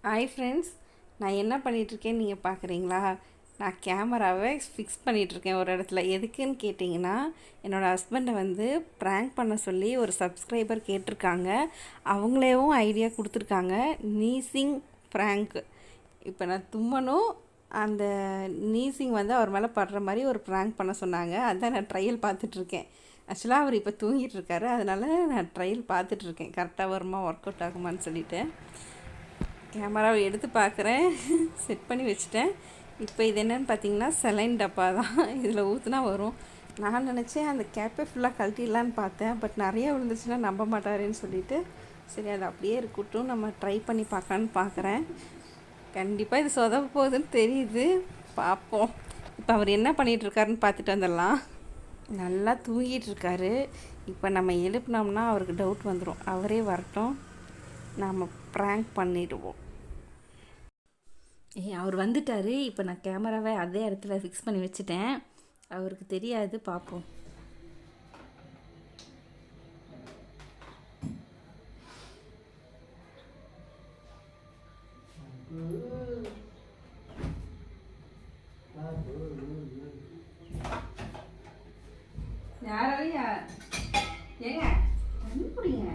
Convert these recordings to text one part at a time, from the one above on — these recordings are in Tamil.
ஹாய் ஃப்ரெண்ட்ஸ், நான் என்ன பண்ணிகிட்ருக்கேன்னு நீங்கள் பார்க்குறீங்களா? நான் கேமராவை ஃபிக்ஸ் பண்ணிகிட்ருக்கேன் ஒரு இடத்துல. எதுக்குன்னு கேட்டிங்கன்னா, என்னோடய ஹஸ்பண்டை வந்து ப்ராங்க் பண்ண சொல்லி ஒரு சப்ஸ்கிரைபர் கேட்டிருக்காங்க. அவங்களேவும் ஐடியா கொடுத்துருக்காங்க, நீசிங் ப்ராங்க். இப்போ நான் தும்மனும் அந்த நீசிங் வந்து அவர் மேலே படுற மாதிரி ஒரு ப்ராங்க் பண்ண சொன்னாங்க. அதுதான் நான் ட்ரையல் பார்த்துட்ருக்கேன். ஆக்சுவலாக அவர் இப்போ தூங்கிட்டுருக்காரு, அதனால் நான் ட்ரையல் பார்த்துட்ருக்கேன். கரெக்டாக வருமா, ஒர்க் அவுட் ஆகுமான்னு சொல்லிவிட்டு கேமராவை எடுத்து பார்க்குறேன். செட் பண்ணி வச்சுட்டேன். இப்போ இது என்னென்னு பார்த்தீங்கன்னா, செலைன் டப்பா தான். இதில் ஊற்றுனா வரும். நான் நினச்சேன் அந்த கேப்பை ஃபுல்லாக கழட்டிடலான்னு பார்த்தேன். பட் நிறைய விழுந்துச்சுன்னா நம்ப மாட்டாருன்னு சொல்லிவிட்டு, சரி அது அப்படியே இருக்கட்டும், நம்ம ட்ரை பண்ணி பார்க்கலான்னு பார்க்குறேன். கண்டிப்பாக இது சொதப்ப போகுதுன்னு தெரியுது, பார்ப்போம். இப்போ அவர் என்ன பண்ணிகிட்ருக்காருன்னு பார்த்துட்டு வந்துடலாம். நல்லா தூங்கிட்டுருக்காரு. இப்போ நம்ம எழுப்பினோம்னா அவருக்கு டவுட் வந்துடும். அவரே வரட்டும், நாம் ப்ராங்க் பண்ணிடுவோம். அவர் வந்துட்டார். இப்போ நான் கேமராவை அதே இடத்துல ஃபிக்ஸ் பண்ணி வச்சுட்டேன். அவருக்கு தெரியாது, பார்ப்போம். யாரையா ஏங்க தண்ணி குடிங்க.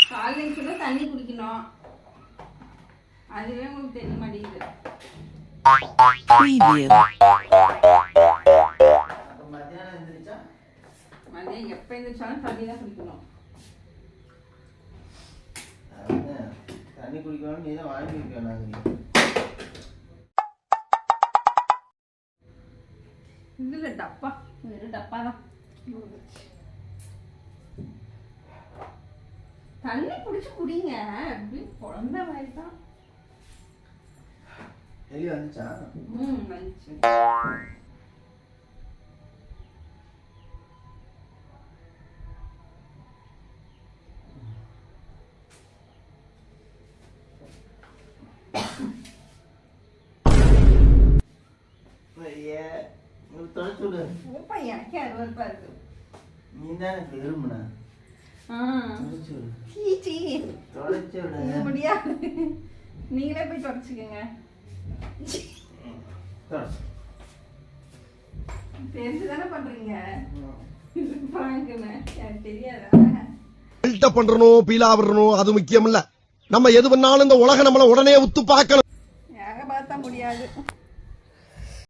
காலையில் கூட தண்ணி குடிக்கணும், அதுவே உங்களுக்கு தெரிய மாட்டேங்குது. மதியம் எப்போ எழுந்திரிச்சாலும் தண்ணி தான் குடிக்கணும். தண்ணி குடிக்கணும், நீ தான் வாங்கி வைக்கணும். இல்லை டப்பா, வெறும் டப்பா தான். தண்ணி குடிச்சு குடிங்க, அப்படி குழந்தை மாதிரி தான். எலி வந்துச்சா? வந்துச்சு. எனக்கே அருவருப்பா இருக்கு. நீ தான் எனக்கு விரும்புன. முடியாது, நீங்களே போய் தொடச்சுக்கோங்க. தெரிஞ்சுதானே பண்றீங்க எனக்கு தெரியாதா? பண்றணும், பீலா விடணும், அது முக்கியம் இல்ல. நம்ம எது பண்ணாலும் இந்த உலக நம்மள உடனே உத்து பார்க்கணும். யார பார்த்தா முடியாது.